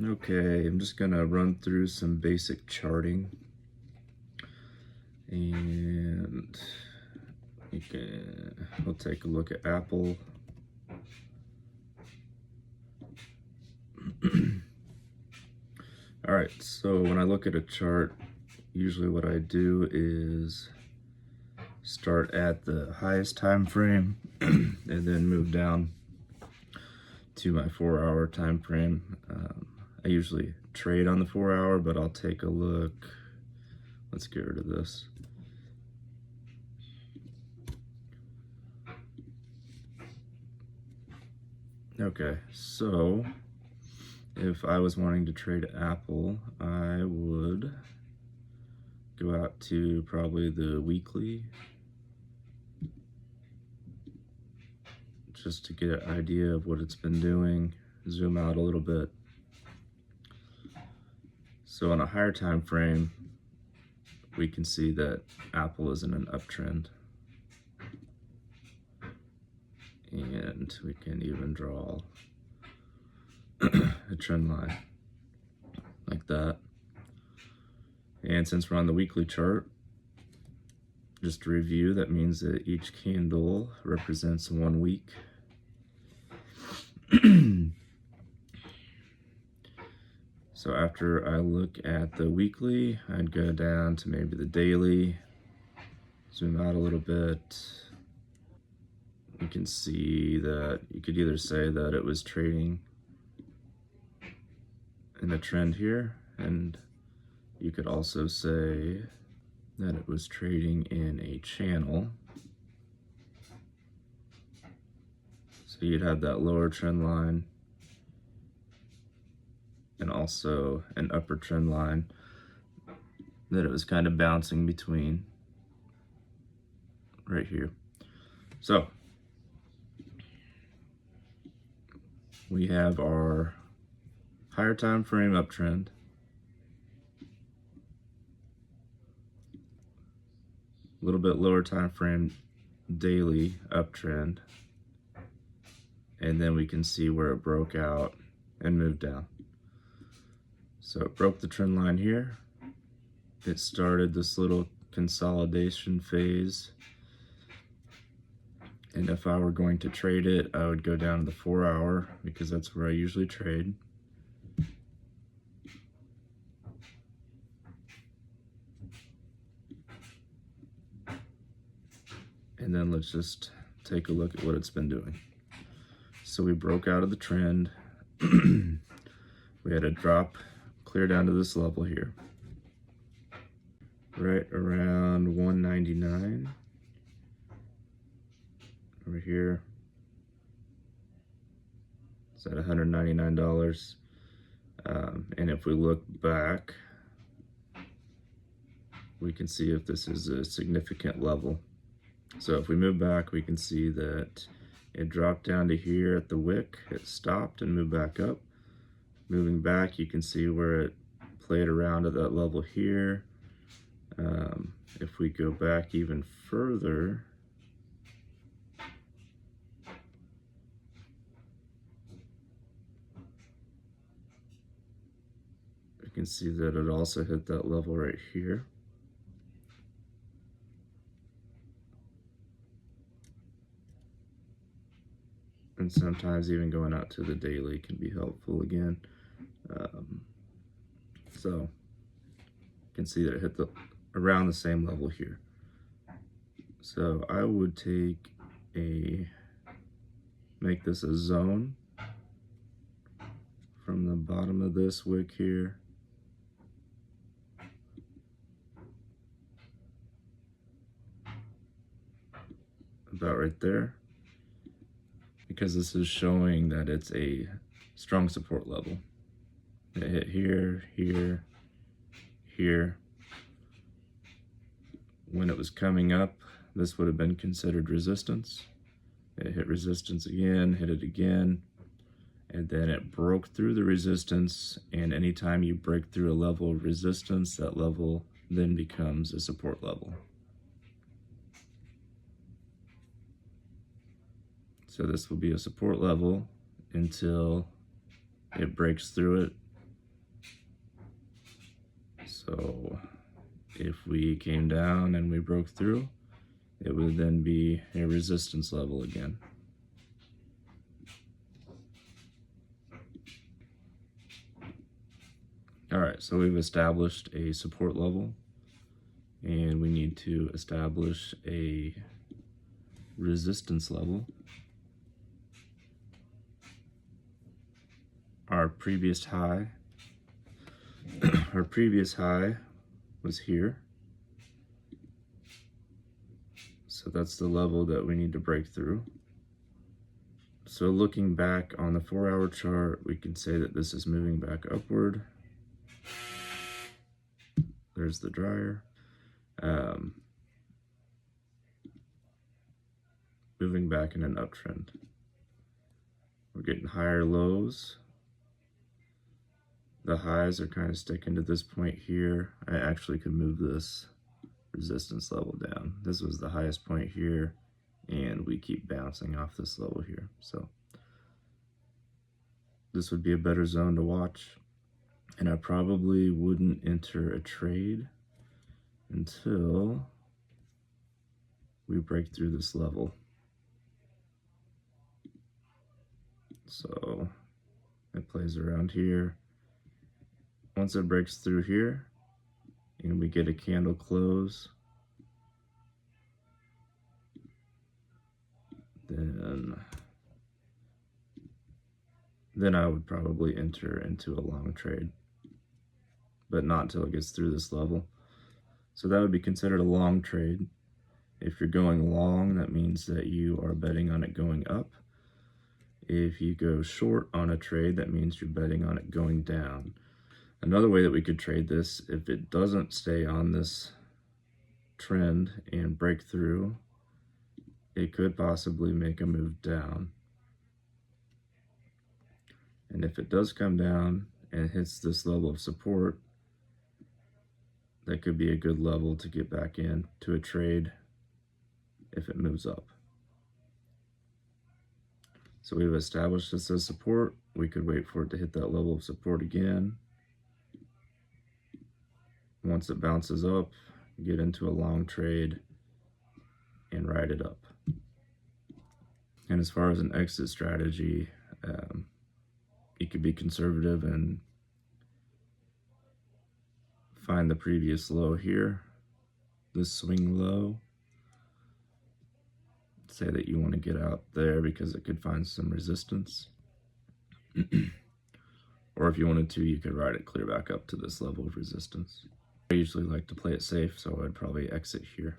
Okay, I'm just gonna run through some basic charting, and we'll take a look at Apple. All right, so when I look at a chart, usually what I do is start at the highest time frame and then move down to my 4-hour time frame. I usually trade on the 4-hour, but I'll take a look. Let's get rid of this. Okay, so if I was wanting to trade Apple, I would go out to probably the weekly, just to get an idea of what it's been doing. Zoom out a little bit. So on a higher time frame, we can see that Apple is in an uptrend. And we can even draw a trend line like that. And since we're on the weekly chart, just to review, that means that each candle represents 1 week. So after I look at the weekly, I'd go down to maybe the daily, zoom out a little bit. You can see that you could either say that it was trading in a trend here, and you could also say that it was trading in a channel. So you'd have that lower trend line and also an upper trend line that it was kind of bouncing between right here. So we have our higher time frame uptrend, a little bit lower time frame daily uptrend, and then we can see where it broke out and moved down. So it broke the trend line here. It started this little consolidation phase. And if I were going to trade it, I would go down to the 4-hour because that's where I usually trade. And then let's just take a look at what it's been doing. So we broke out of the trend. We had a drop clear down to this level here, right around 199. Over here, it's at $199. And if we look back, we can see if this is a significant level. So if we move back, we can see that it dropped down to here at the wick, it stopped and moved back up. Moving back, you can see where it played around at that level here. If we go back even further, you can see that it also hit that level right here. And sometimes even going out to the daily can be helpful again. So you can see that it hit around the same level here. So I would make this a zone from the bottom of this wick here about right there, because this is showing that it's a strong support level. It hit here, here, here. When it was coming up, this would have been considered resistance. It hit resistance again, hit it again, and then it broke through the resistance, and anytime you break through a level of resistance, that level then becomes a support level. So this will be a support level until it breaks through it So if we came down and we broke through, it would then be a resistance level again. All right, so we've established a support level, and we need to establish a resistance level. Our previous high was here. So that's the level that we need to break through. So looking back on the 4-hour chart, we can say that this is moving back upward. There's the dryer. Moving back in an uptrend. We're getting higher lows. The highs are kind of sticking to this point here. I actually could move this resistance level down. This was the highest point here, and we keep bouncing off this level here. So this would be a better zone to watch, and I probably wouldn't enter a trade until we break through this level. So it plays around here. Once it breaks through here and we get a candle close, then I would probably enter into a long trade, but not until it gets through this level. So that would be considered a long trade. If you're going long, that means that you are betting on it going up. If you go short on a trade, that means you're betting on it going down. Another way that we could trade this, if it doesn't stay on this trend and break through, it could possibly make a move down. And if it does come down and hits this level of support, that could be a good level to get back in to a trade if it moves up. So we've established this as support. We could wait for it to hit that level of support again. Once it bounces up, get into a long trade and ride it up. And as far as an exit strategy, you could be conservative and find the previous low here, this swing low. Say that you want to get out there because it could find some resistance. Or if you wanted to, you could ride it clear back up to this level of resistance. I usually like to play it safe, so I'd probably exit here.